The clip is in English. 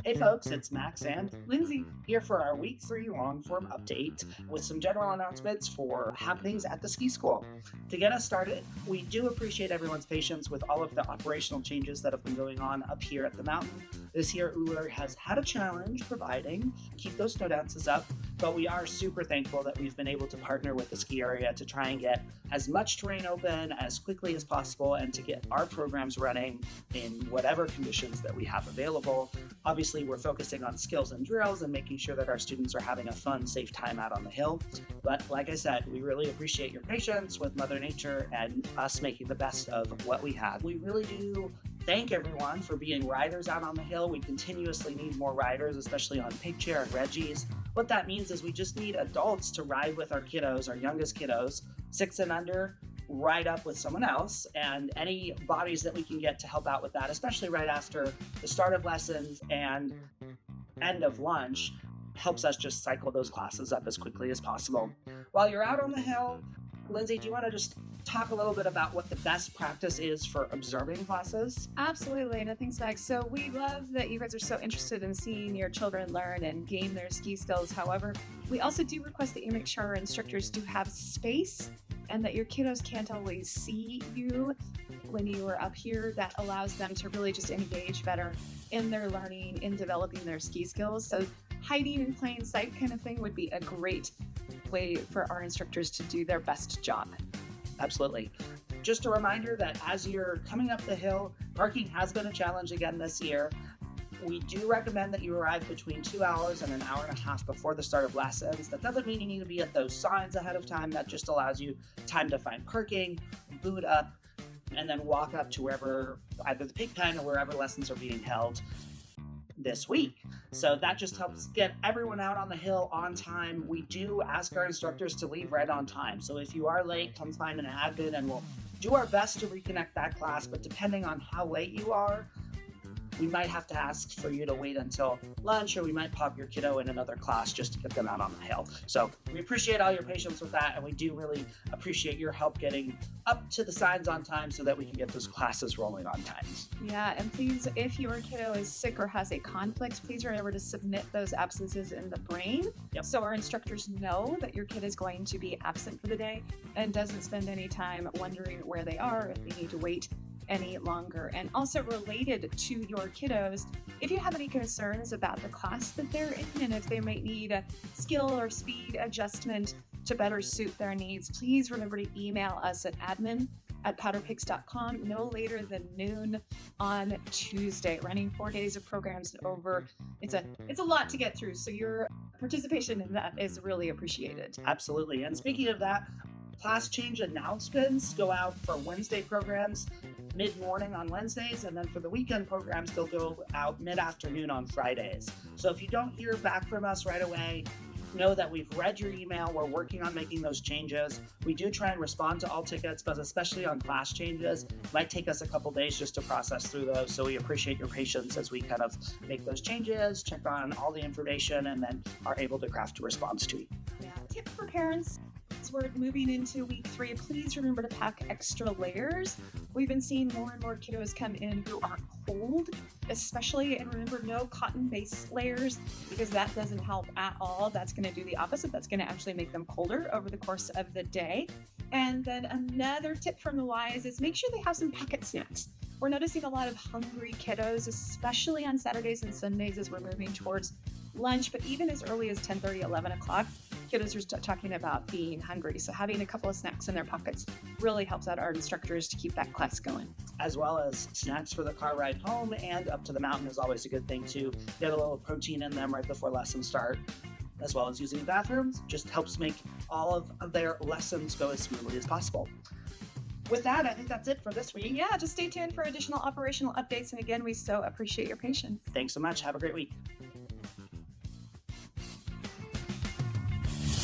Hey folks, it's Max and Lindsay here for our week 3 long form update with some general announcements for happenings at the ski school. To get us started, we do appreciate everyone's patience with all of the operational changes that have been going on up here at the mountain. This year, Uller has had a challenge providing keep those snow dances up, but we are super thankful that we've been able to partner with the ski area to try and get as much terrain open as quickly as possible and to get our programs running in whatever conditions that we have available. Obviously, we're focusing on skills and drills and making sure that our students are having a fun, safe time out on the hill. But like I said, we really appreciate your patience with Mother Nature and us making the best of what we have. We really do thank everyone for being riders out on the hill. We continuously need more riders, especially on Pig Chair and Reggie's. What that means is we just need adults to ride with our kiddos, our youngest kiddos, 6 and under, ride up with someone else, and any bodies that we can get to help out with that, especially right after the start of lessons and end of lunch, helps us just cycle those classes up as quickly as possible. While you're out on the hill, Lindsay, do you want to just talk a little bit about what the best practice is for observing classes? Absolutely, no thanks, Max. So we love that you guys are so interested in seeing your children learn and gain their ski skills. However, we also do request that you make sure our instructors do have space and that your kiddos can't always see you when you are up here. That allows them to really just engage better in their learning, in developing their ski skills. So hiding in plain sight kind of thing would be a great way for our instructors to do their best job. Absolutely. Just a reminder that as you're coming up the hill, parking has been a challenge again this year. We do recommend that you arrive between 2 hours and an hour and a half before the start of lessons. That doesn't mean you need to be at those signs ahead of time. That just allows you time to find parking, boot up, and then walk up to wherever, either the pig pen or wherever lessons are being held this week. So that just helps get everyone out on the hill on time. We do ask our instructors to leave right on time. So if you are late, come find an admin and we'll do our best to reconnect that class. But depending on how late you are, we might have to ask for you to wait until lunch, or we might pop your kiddo in another class just to get them out on the hill. So we appreciate all your patience with that, and we do really appreciate your help getting up to the signs on time so that we can get those classes rolling on time. Yeah, and please, if your kiddo is sick or has a conflict, please remember to submit those absences in the brain. Yep. So our instructors know that your kid is going to be absent for the day and doesn't spend any time wondering where they are, if they need to wait any longer. And also related to your kiddos, if you have any concerns about the class that they're in and if they might need a skill or speed adjustment to better suit their needs, please remember to email us at admin@powderpigs.com no later than noon on Tuesday. Running 4 days of programs over, it's a lot to get through, so your participation in that is really appreciated. Absolutely. And speaking of that, class change announcements go out for Wednesday programs mid-morning on Wednesdays, and then for the weekend programs, they'll go out mid-afternoon on Fridays. So if you don't hear back from us right away, know that we've read your email. We're working on making those changes. We do try and respond to all tickets, but especially on class changes, it might take us a couple days just to process through those. So we appreciate your patience as we kind of make those changes, check on all the information, and then are able to craft a response to you. Yeah. Tip for parents: as we're moving into week 3, please remember to pack extra layers. We've been seeing more and more kiddos come in who are cold, especially, and remember, no cotton-based layers because that doesn't help at all. That's going to do the opposite. That's going to actually make them colder over the course of the day. And then another tip from the wise is make sure they have some pocket snacks. We're noticing a lot of hungry kiddos, especially on Saturdays and Sundays as we're moving towards lunch, but even as early as 10:30, 11 o'clock, kiddos are talking about being hungry. So having a couple of snacks in their pockets really helps out our instructors to keep that class going. As well as snacks for the car ride home and up to the mountain is always a good thing too. Get a little protein in them right before lessons start, as well as using the bathrooms. Just helps make all of their lessons go as smoothly as possible. With that, I think that's it for this week. Yeah, just stay tuned for additional operational updates. And again, we so appreciate your patience. Thanks so much. Have a great week.